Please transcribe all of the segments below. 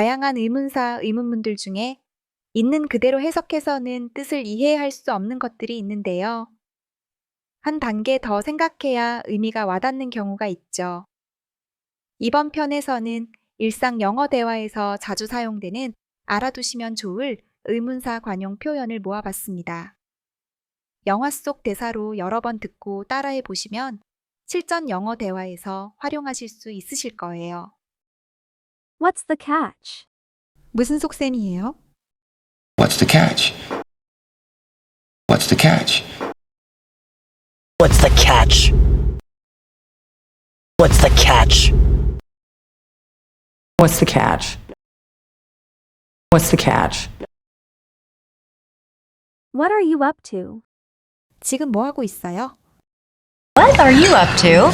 다양한 의문사, 의문문들 중에 있는 그대로 해석해서는 뜻을 이해할 수 없는 것들이 있는데요. 한 단계 더 생각해야 의미가 와닿는 경우가 있죠. 이번 편에서는 일상 영어 대화에서 자주 사용되는 알아두시면 좋을 의문사 관용 표현을 모아봤습니다. 영화 속 대사로 여러 번 듣고 따라해 보시면 실전 영어 대화에서 활용하실 수 있으실 거예요. What's the catch? 무슨 속셈이에요? What's the catch? What's the catch? What's the catch? What's the catch? What's the catch? What's the catch? What are you up to? 지금 뭐 하고 있어요? What are you up to?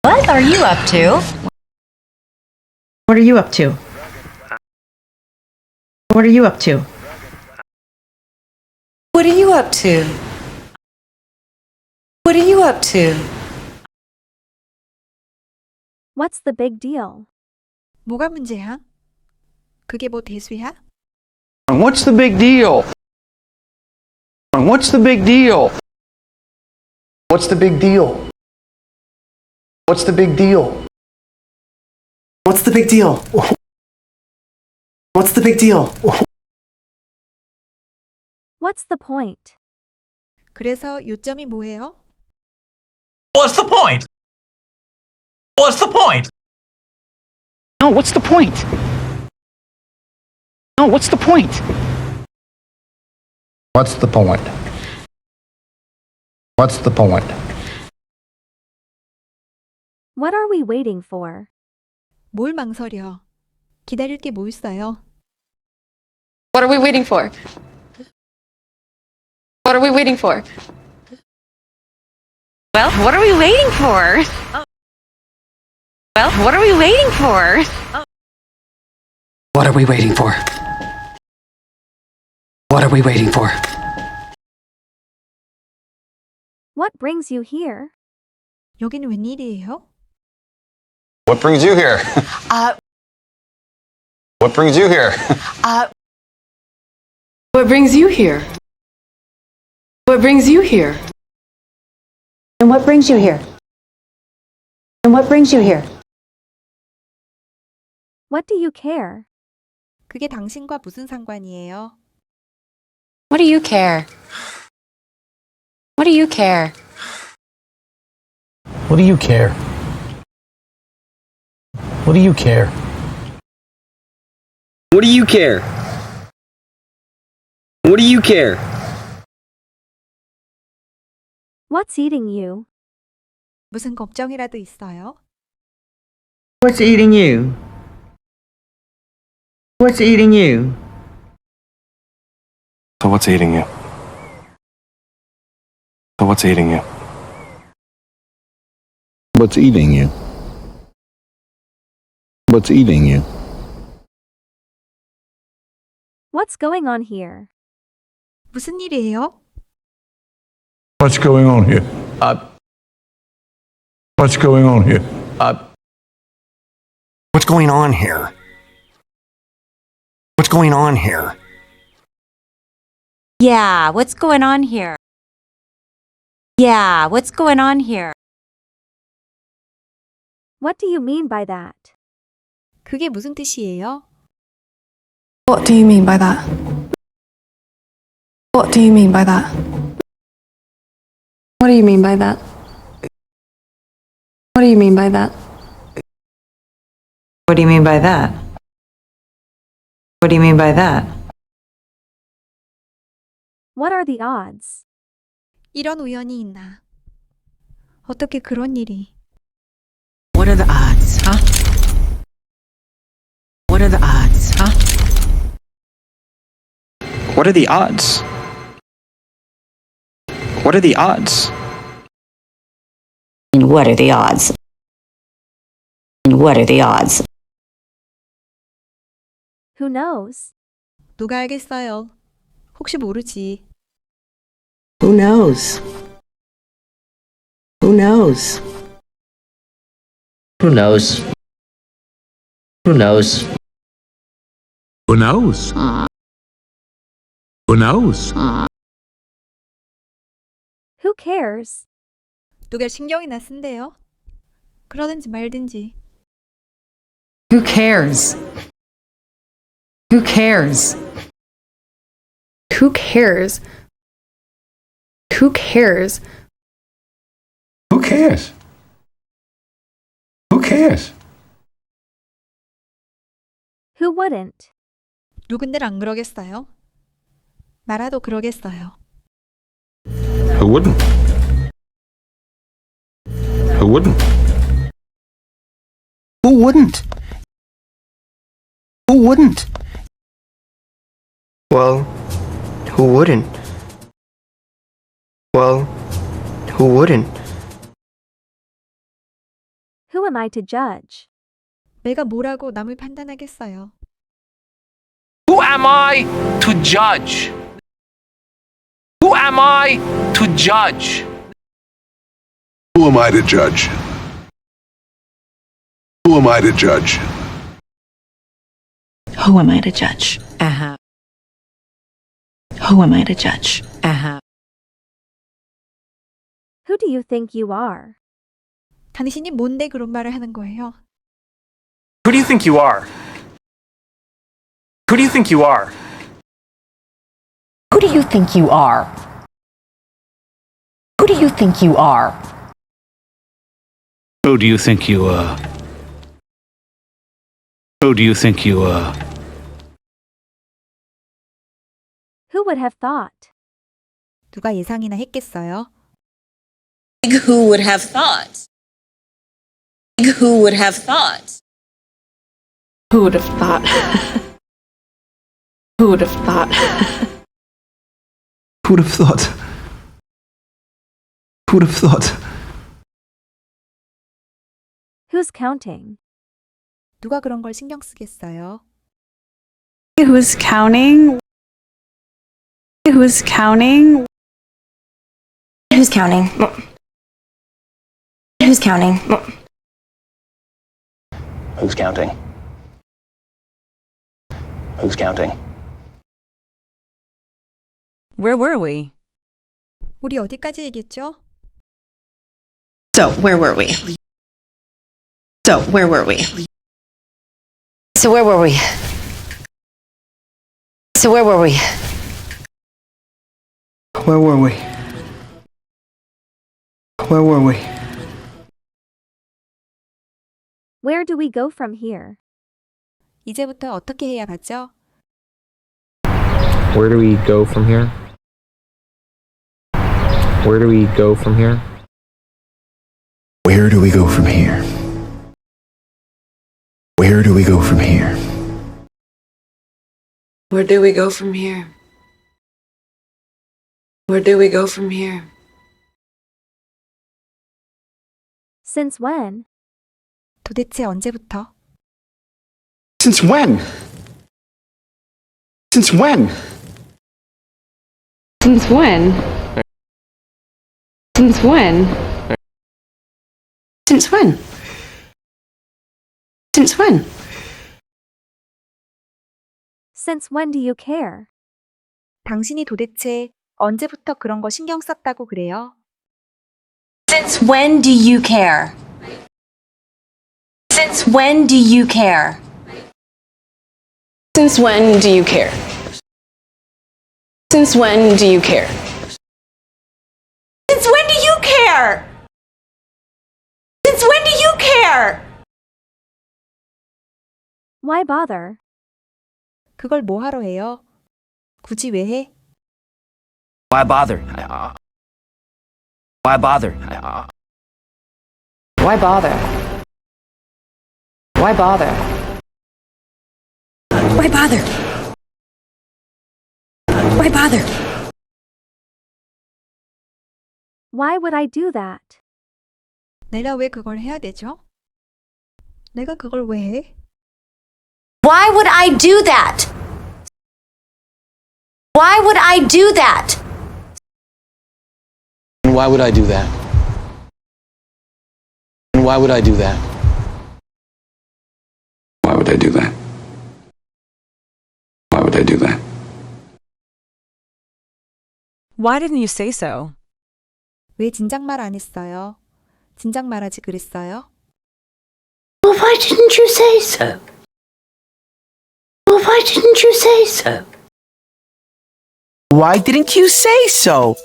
What are you up to? What are you up to? What are you up to? What are you up to? What are you up to? What's the big deal? 뭐가 문제야? 그게 뭐 대수야? What's the big deal? What's the big deal? What's the big deal? What's the big deal? What's the big deal? What's the big deal? What's the point? 그래서 요점이 뭐예요? What's the point? What's the point? No, what's the point? No, what's the point? What's the point? What's the point? What are we waiting for? 뭘 망설여? 기다릴 게 뭐 있어요? What are we waiting for? What are we waiting for? Well, what are we waiting for? Well, what are we waiting for? What are we waiting for? What are we waiting for? What brings you here? 여기는 웬일이에요? What brings you here? What brings you here? What brings you here? What brings you here? And what brings you here? And what brings you here? What do you care? 그게 당신과 무슨 상관이에요? What do you care? What do you care? What do you care? What do you care? What do you care? What do you care? What's eating you? 무슨 걱정이라도 있어요? What's eating you? What's eating you? So what's eating you? So what's eating you? What's eating you? What's eating you? What's going on here? 무슨 일이에요? What's going on here? What's going on here? What's going on here? What's going on here? Yeah, what's going on here? Yeah, what's going on here? What do you mean by that? 그게 무슨 뜻이에요? What do you mean by that? What do you mean by that? What do you mean by that? What do you mean by that? What do you mean by that? What do you mean by that? What are the odds? 이런 우연이 있나? 어떻게 그런 일이? What are the odds, huh? What are the odds, huh? What are the odds? What are the odds? What are the odds? What are the odds? Who knows? 누가 알겠어요? 혹시 모르지. Who knows? Who knows? Who knows? Who knows? Who knows? Who knows? Who cares? 누가 신경이나 쓴대요? 그러든지 말든지. Who cares? Who cares? Who cares? Who cares? Who cares? Who cares? Who wouldn't? 누군들 안 그러겠어요? 나라도 그러겠어요. Who wouldn't? Who wouldn't? Who wouldn't? Who wouldn't? Well, who wouldn't? Well, who wouldn't? Who am I to judge? 내가 뭐라고 남을 판단하겠어요. Who am I to judge? Who am I to judge? Who am I to judge? Who am I to judge? Who am I to judge? Who am I to judge? Who do you think you are? 당신이 뭔데 그런 말을 하는 거예요? Who do you think you are? Who do you think you are? Who do you think you are? Who do you think you are? Who do you think you, Who do you think you, Who would have thought? 누가 예상이나 했겠어요? Who would have thought? Who would have thought? Who would have thought? Who would have thought? Who'd have thought? Who'd have thought? Who's counting? 누가 그런 걸 신경 쓰겠어요? Who's counting? Who's counting? Who's counting? Who's counting? Who's counting? Who's counting? Where were we? 우리 어디까지 얘기했죠? So, where were we? So, where were we? So where were we? So where were we? Where were we? Where were we? Where do we go from here? 이제부터 어떻게 해야 하죠? Where do we go from here? Where do we go from here? Where do we go from here? Where do we go from here? Where do we go from here? Where do we go from here? Since when? 도대체 언제부터? Since when? Since when? Since when? Since when? Since when? Since when? Since when do you care? 당신이 도대체 언제부터 그런 거 신경 썼다고 그래요? Since when do you care? Since when do you care? Since when do you care? Since when do you care? Since when do you care? Since when do you care? Why bother? 그걸 뭐 하러 해요? 굳이 왜 해? Why bother? Why bother? Why bother? Why bother? Why bother? Why bother? Why would I do that? 내가 왜 그걸 해야 되죠? 내가 그걸 왜 해? Why would I do that? Why would I do that? Why would I do that? Why would I do that? Why would I do that? Why would I do that? Why didn't you say so? 왜 진작 말 안 했어요? 진작 말하지 그랬어요? Well, why didn't you say so? Well, why didn't you say so? Why didn't you say so?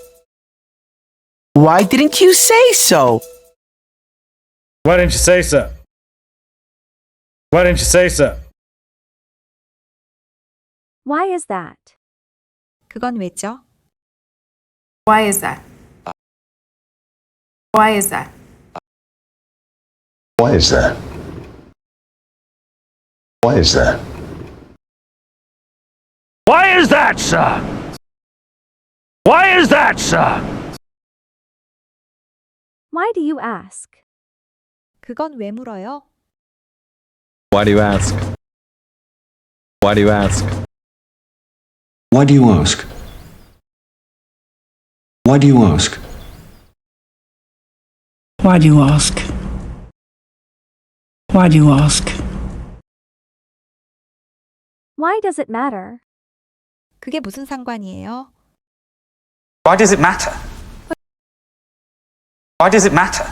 Why didn't you say so? Why didn't you say so? Why didn't you say so? Why is that? 그건 왜죠? Why is that? Why is that? Why is that? Why is that? Why is that, sir? Why is that, sir? Why do you ask? 그건 왜 물어요? Why do you ask? Why do you ask? Why do you ask? Why do you ask? Why do you ask? Why do you ask? Why does it matter? 그게 무슨 상관이에요? Why does it matter? Why does it matter?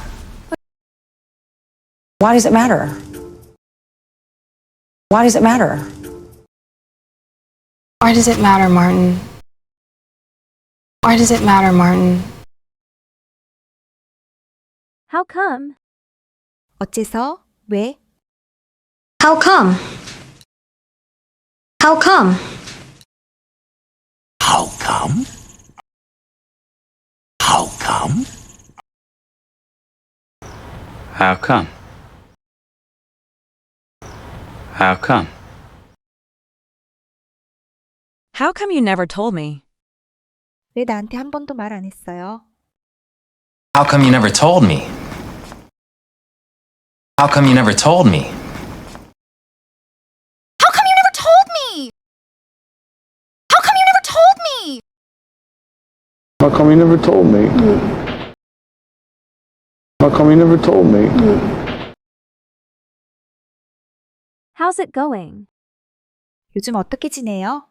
Why does it matter? Why does it matter? Why does it matter, Martin? Why does it matter, Martin? How come? 어째서? 왜? How come? How come? How come? How come? How come? How come? How come you never told me? 왜 나한테 한 번도 말 안 했어요? How come you never told me? How come you never told me? How come you never told me? How come you never told me? How come you never told me? How come you never told me? How's it going? 요즘 어떻게 지내요?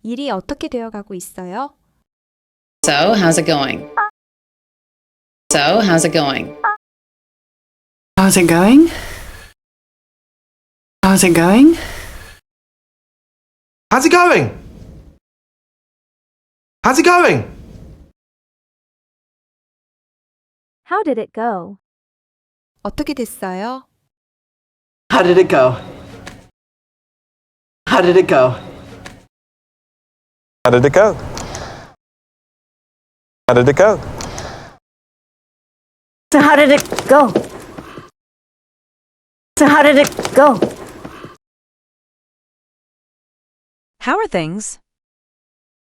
일이 어떻게 되어가고 있어요? So, how's it going? So, how's it going? How's it going? How's it going? How's it going? How's it going? How did it go? 어떻게 됐어요? How did it go? How did it go? How did it go? How did it go? So how did it go? So how did it go? How are things?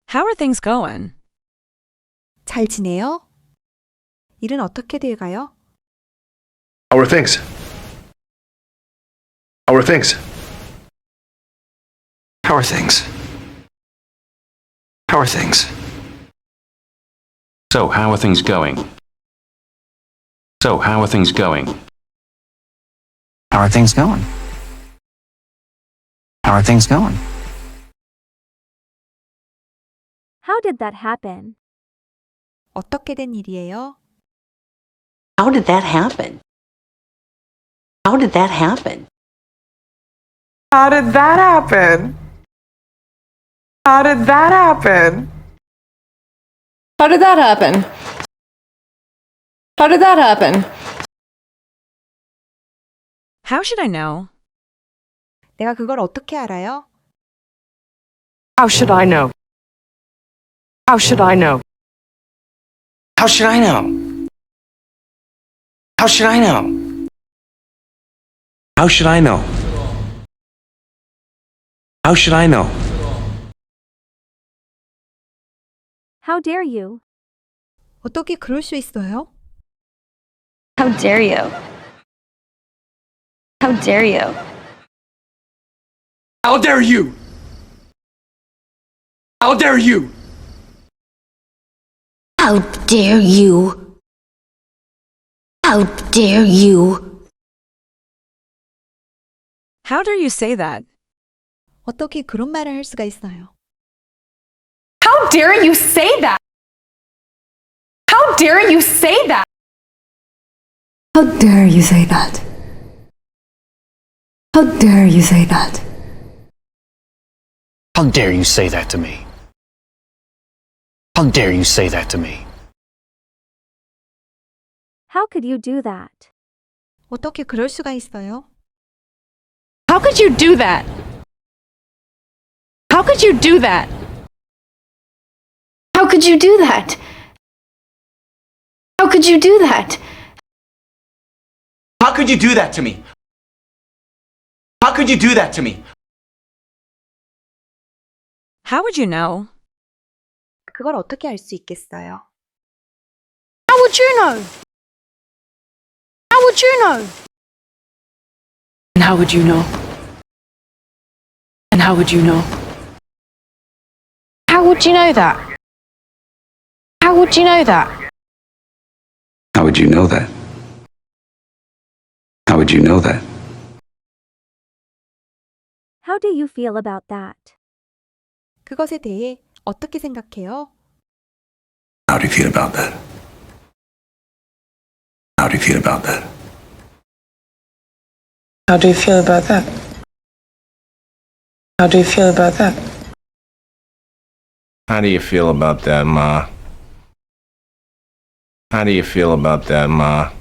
How are things going? 잘 지내요? 일은 어떻게 돼가요? How are things? How are things? How are things? How are things? So, how are things going? So, how are things going? How are things going? How are things going? How did that happen? 어떻게 된 일이에요? How did that happen? How did that happen? How did that happen? How did that happen? How did that happen? How did that happen? How should I know? 내가 그걸 어떻게 알아요? How should I know? How should I know? How should I know? How should I know? How should I know? How should I know? How dare you? 어떻게 그럴 수 있어요? How dare you? How dare you? How dare you? How dare you? How dare you? How dare you? How dare you say that? 어떻게 그런 말을 할 수가 있어요? How dare you say that? How dare you say that? How dare you say that? How dare you say that? How dare you say that to me? How dare you say that to me? How could you do that? 어떻게 그럴 수가 있어요? How could you do that? How could you do that? How could you do that? How could you do that? How could you do that to me? How could you do that to me? How would you know? 그걸 어떻게 알 수 있겠어요? How would you know? How would you know? And how would you know? And how would you know? How would you know that? How would you know that? How would you know that? How would you know that? How do you feel about that? 그것에 대해 어떻게 생각해요? How do you feel about that? How do you feel about that? How do you feel about that? How do you feel about that? How do you feel about that, Ma? How do you feel about that, Ma?